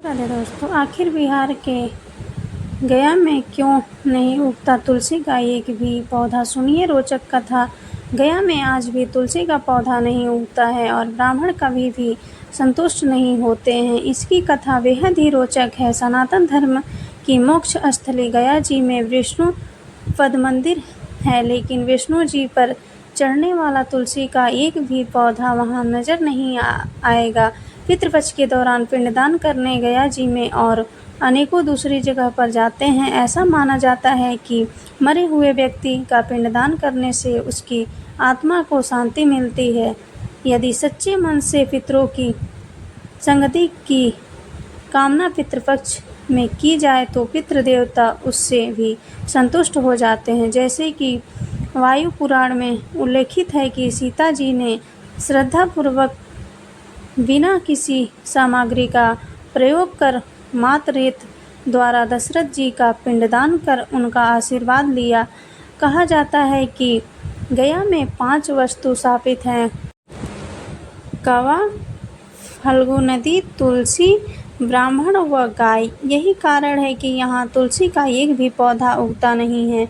राधे दोस्तों, आखिर बिहार के गया में क्यों नहीं उगता तुलसी का एक भी पौधा? सुनिए रोचक कथा। गया में आज भी तुलसी का पौधा नहीं उगता है और ब्राह्मण कभी भी संतुष्ट नहीं होते हैं। इसकी कथा बेहद ही रोचक है। सनातन धर्म की मोक्ष स्थली गया जी में विष्णु पद मंदिर है, लेकिन विष्णु जी पर चढ़ने वाला तुलसी का एक भी पौधा वहां नजर नहीं आएगा। पितृपक्ष के दौरान पिंडदान करने गया जी में और अनेकों दूसरी जगह पर जाते हैं। ऐसा माना जाता है कि मरे हुए व्यक्ति का पिंडदान करने से उसकी आत्मा को शांति मिलती है। यदि सच्चे मन से पितरों की संगति की कामना पितृपक्ष में की जाए तो पितृ देवता उससे भी संतुष्ट हो जाते हैं। जैसे कि वायु पुराण में उल्लेखित है कि सीता जी ने श्रद्धापूर्वक बिना किसी सामग्री का प्रयोग कर मात रेत द्वारा दशरथ जी का पिंडदान कर उनका आशीर्वाद लिया। कहा जाता है कि गया में 5 वस्तु स्थापित हैं: कौवा, फल्गु नदी, तुलसी, ब्राह्मण व गाय। यही कारण है कि यहाँ तुलसी का एक भी पौधा उगता नहीं है।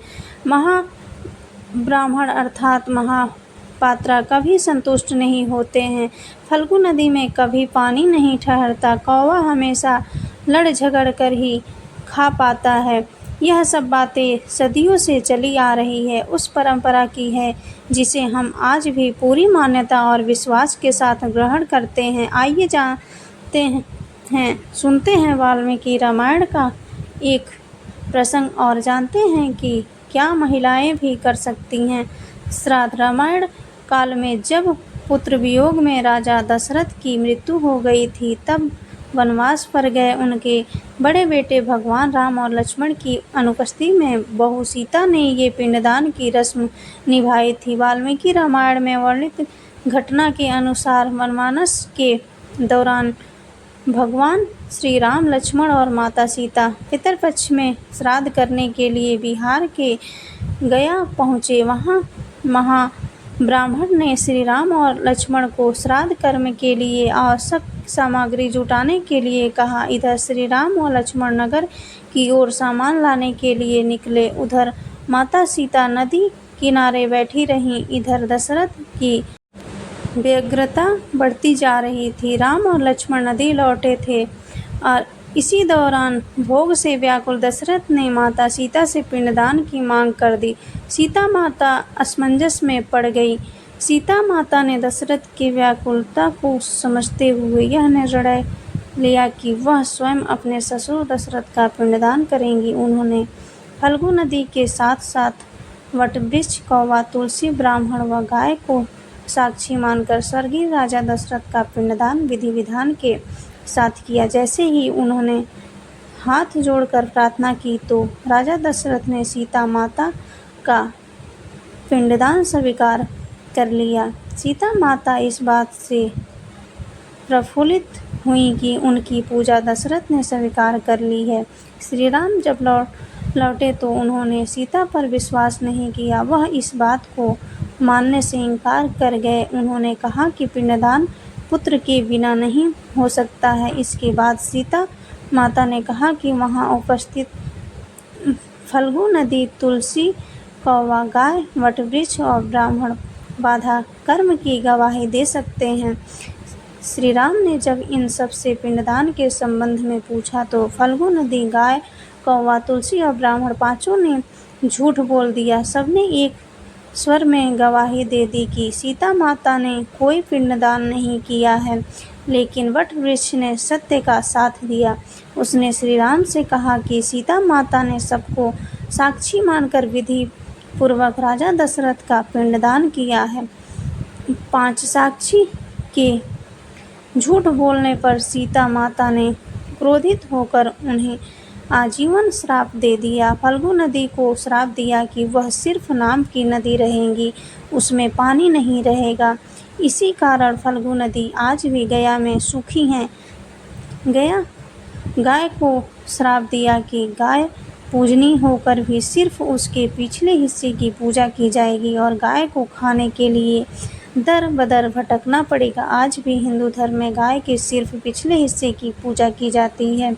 महाब्राह्मण अर्थात महापात्रा कभी संतुष्ट नहीं होते हैं। फल्गु नदी में कभी पानी नहीं ठहरता। कौवा हमेशा लड़ झगड़ कर ही खा पाता है। यह सब बातें सदियों से चली आ रही है, उस परंपरा की है जिसे हम आज भी पूरी मान्यता और विश्वास के साथ ग्रहण करते हैं। आइए सुनते हैं वाल्मीकि रामायण का एक प्रसंग और जानते हैं कि क्या महिलाएं भी कर सकती हैं श्राद्ध। रामायण काल में जब पुत्र वियोग में राजा दशरथ की मृत्यु हो गई थी, तब वनवास पर गए उनके बड़े बेटे भगवान राम और लक्ष्मण की अनुपस्थिति में बहू सीता ने ये पिंडदान की रस्म निभाई थी। वाल्मीकि रामायण में वर्णित घटना के अनुसार वनवास के दौरान भगवान श्री राम, लक्ष्मण और माता सीता पितरपक्ष में श्राद्ध करने के लिए बिहार के गया पहुँचे। वहाँ महाब्राह्मण ने श्री राम और लक्ष्मण को श्राद्ध कर्म के लिए आवश्यक सामग्री जुटाने के लिए कहा। इधर श्री राम और लक्ष्मण नगर की ओर सामान लाने के लिए निकले। उधर माता सीता नदी किनारे बैठी रहीं। इधर दशरथ की व्यग्रता बढ़ती जा रही थी। राम और लक्ष्मण नदी लौटे थे और इसी दौरान भोग से व्याकुल दशरथ ने माता सीता से पिंडदान की मांग कर दी। सीता माता असमंजस में पड़ गई। सीता माता ने दशरथ की व्याकुलता को समझते हुए यह निर्णय लिया कि वह स्वयं अपने ससुर दशरथ का पिंडदान करेंगी। उन्होंने फल्गु नदी के साथ साथ वटवृक्ष, कौवा, तुलसी, ब्राह्मण व गाय को साक्षी मानकर स्वर्गीय राजा दशरथ का पिंडदान विधि विधान के साथ किया। जैसे ही उन्होंने हाथ जोड़कर प्रार्थना की तो राजा दशरथ ने सीता माता का पिंडदान स्वीकार कर लिया। सीता माता इस बात से प्रफुल्लित हुई कि उनकी पूजा दशरथ ने स्वीकार कर ली है। श्री राम जब लौटे तो उन्होंने सीता पर विश्वास नहीं किया। वह इस बात को मानने से इनकार कर गए। उन्होंने कहा कि पिंडदान पुत्र के बिना नहीं हो सकता है। इसके बाद सीता माता ने कहा कि वहां उपस्थित फल्गु नदी, तुलसी, कौवा, गाय, वटवृक्ष और ब्राह्मण बाधा कर्म की गवाही दे सकते हैं। श्री राम ने जब इन सब से पिंडदान के संबंध में पूछा तो फल्गु नदी, गाय, कौवा, तुलसी और ब्राह्मण पांचों ने झूठ बोल दिया। सबने एक स्वर में गवाही दे दी कि सीता माता ने कोई पिंडदान नहीं किया है, लेकिन वटवृक्ष ने सत्य का साथ दिया। उसने श्री राम से कहा कि सीता माता ने सबको साक्षी मानकर विधि पूर्वक राजा दशरथ का पिंडदान किया है। 5 साक्षी के झूठ बोलने पर सीता माता ने क्रोधित होकर उन्हें आजीवन श्राप दे दिया। फल्गु नदी को श्राप दिया कि वह सिर्फ नाम की नदी रहेगी, उसमें पानी नहीं रहेगा। इसी कारण फल्गु नदी आज भी गया में सूखी है। गाय को श्राप दिया कि गाय पूजनीय होकर भी सिर्फ उसके पिछले हिस्से की पूजा की जाएगी और गाय को खाने के लिए दर बदर भटकना पड़ेगा। आज भी हिंदू धर्म में गाय के सिर्फ पिछले हिस्से की पूजा की जाती है।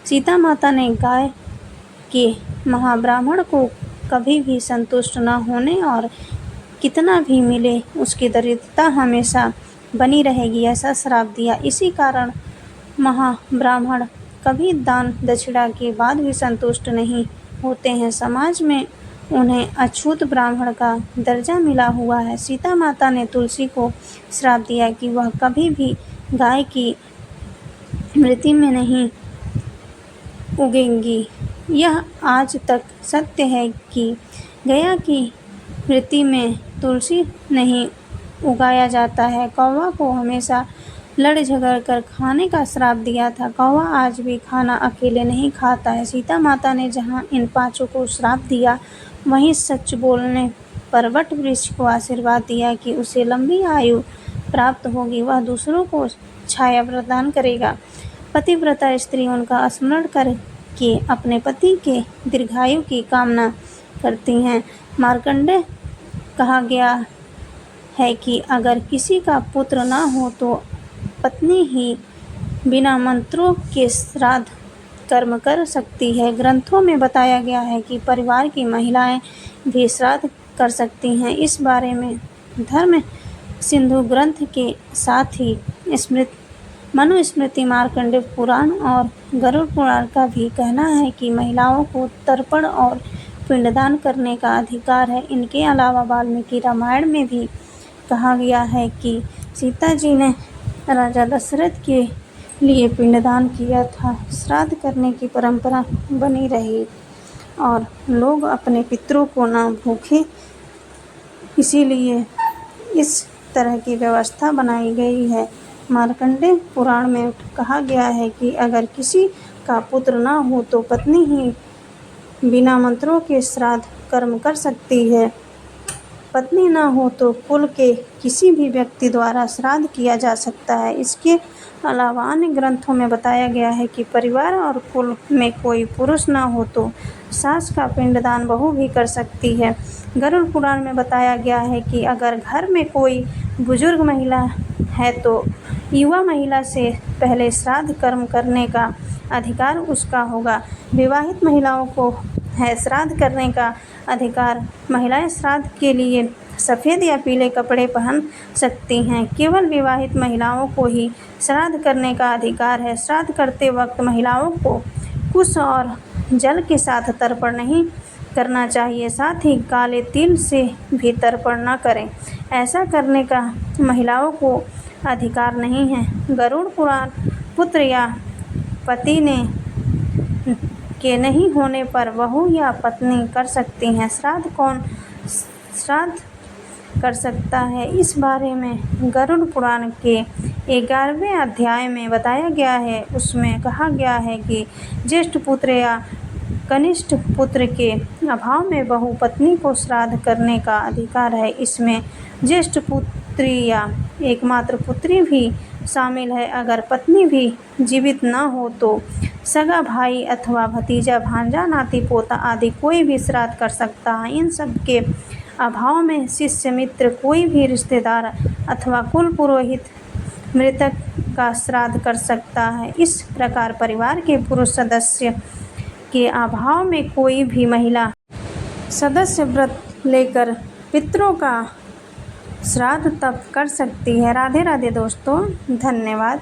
सीता माता ने गाय के महाब्राह्मण को कभी भी संतुष्ट न होने और कितना भी मिले उसकी दरिद्रता हमेशा बनी रहेगी ऐसा श्राप दिया। इसी कारण महाब्राह्मण कभी दान दक्षिणा के बाद भी संतुष्ट नहीं होते हैं। समाज में उन्हें अछूत ब्राह्मण का दर्जा मिला हुआ है। सीता माता ने तुलसी को श्राप दिया कि वह कभी भी गाय की मृत्यु में नहीं उगेंगी। यह आज तक सत्य है कि गया की मृत्यु में तुलसी नहीं उगाया जाता है। कौवा को हमेशा लड़ झगड़ कर खाने का श्राप दिया था। कौवा आज भी खाना अकेले नहीं खाता है। सीता माता ने जहाँ इन पांचों को श्राप दिया वहीं सच बोलने पर वट वृक्ष को आशीर्वाद दिया कि उसे लंबी आयु प्राप्त होगी, वह दूसरों को छाया प्रदान करेगा। पतिव्रता स्त्री उनका स्मरण करके अपने पति के दीर्घायु की कामना करती हैं। मार्कंडेय कहा गया है कि अगर किसी का पुत्र न हो तो पत्नी ही बिना मंत्रों के श्राद्ध कर्म कर सकती है। ग्रंथों में बताया गया है कि परिवार की महिलाएं भी श्राद्ध कर सकती हैं। इस बारे में धर्म सिंधु ग्रंथ के साथ ही मनुस्मृति, मार्कंडेय पुराण और गरुड़ पुराण का भी कहना है कि महिलाओं को तर्पण और पिंडदान करने का अधिकार है। इनके अलावा वाल्मीकि रामायण में भी कहा गया है कि सीता जी ने राजा दशरथ के लिए पिंडदान किया था। श्राद्ध करने की परंपरा बनी रही और लोग अपने पितरों को न भूखे, इसीलिए इस तरह की व्यवस्था बनाई गई है। मार्कंडेय पुराण में कहा गया है कि अगर किसी का पुत्र न हो तो पत्नी ही बिना मंत्रों के श्राद्ध कर्म कर सकती है। पत्नी न हो तो कुल के किसी भी व्यक्ति द्वारा श्राद्ध किया जा सकता है। इसके अलावा अन्य ग्रंथों में बताया गया है कि परिवार और कुल में कोई पुरुष न हो तो सास का पिंडदान बहू भी कर सकती है। गरुड़ पुराण में बताया गया है कि अगर घर में कोई बुजुर्ग महिला है तो युवा महिला से पहले श्राद्ध कर्म करने का अधिकार उसका होगा। विवाहित महिलाओं को है श्राद्ध करने का अधिकार। महिलाएं श्राद्ध के लिए सफ़ेद या पीले कपड़े पहन सकती हैं। केवल विवाहित महिलाओं को ही श्राद्ध करने का अधिकार है। श्राद्ध करते वक्त महिलाओं को कुश और जल के साथ तर्पण नहीं करना चाहिए। साथ ही काले तिल से भी तर्पण न करें। ऐसा करने का महिलाओं को अधिकार नहीं है। गरुड़ पुराण पुत्र या पति ने के नहीं होने पर बहू या पत्नी कर सकती हैं। श्राद्ध कौन श्राद्ध कर सकता है, इस बारे में गरुड़ पुराण के 11वें अध्याय में बताया गया है। उसमें कहा गया है कि ज्येष्ठ पुत्र या कनिष्ठ पुत्र के अभाव में बहू पत्नी को श्राद्ध करने का अधिकार है। इसमें ज्येष्ठ पुत्री या एकमात्र पुत्री भी शामिल है। अगर पत्नी भी जीवित न हो तो सगा भाई अथवा भतीजा, भांजा, नाती पोता आदि कोई भी श्राद्ध कर सकता है। इन सब के अभाव में शिष्य मित्र, कोई भी रिश्तेदार अथवा कुल पुरोहित मृतक का श्राद्ध कर सकता है। इस प्रकार परिवार के पुरुष सदस्य के अभाव में कोई भी महिला सदस्य व्रत लेकर पितरों का श्राद्ध तब कर सकती है। राधे राधे दोस्तों, धन्यवाद।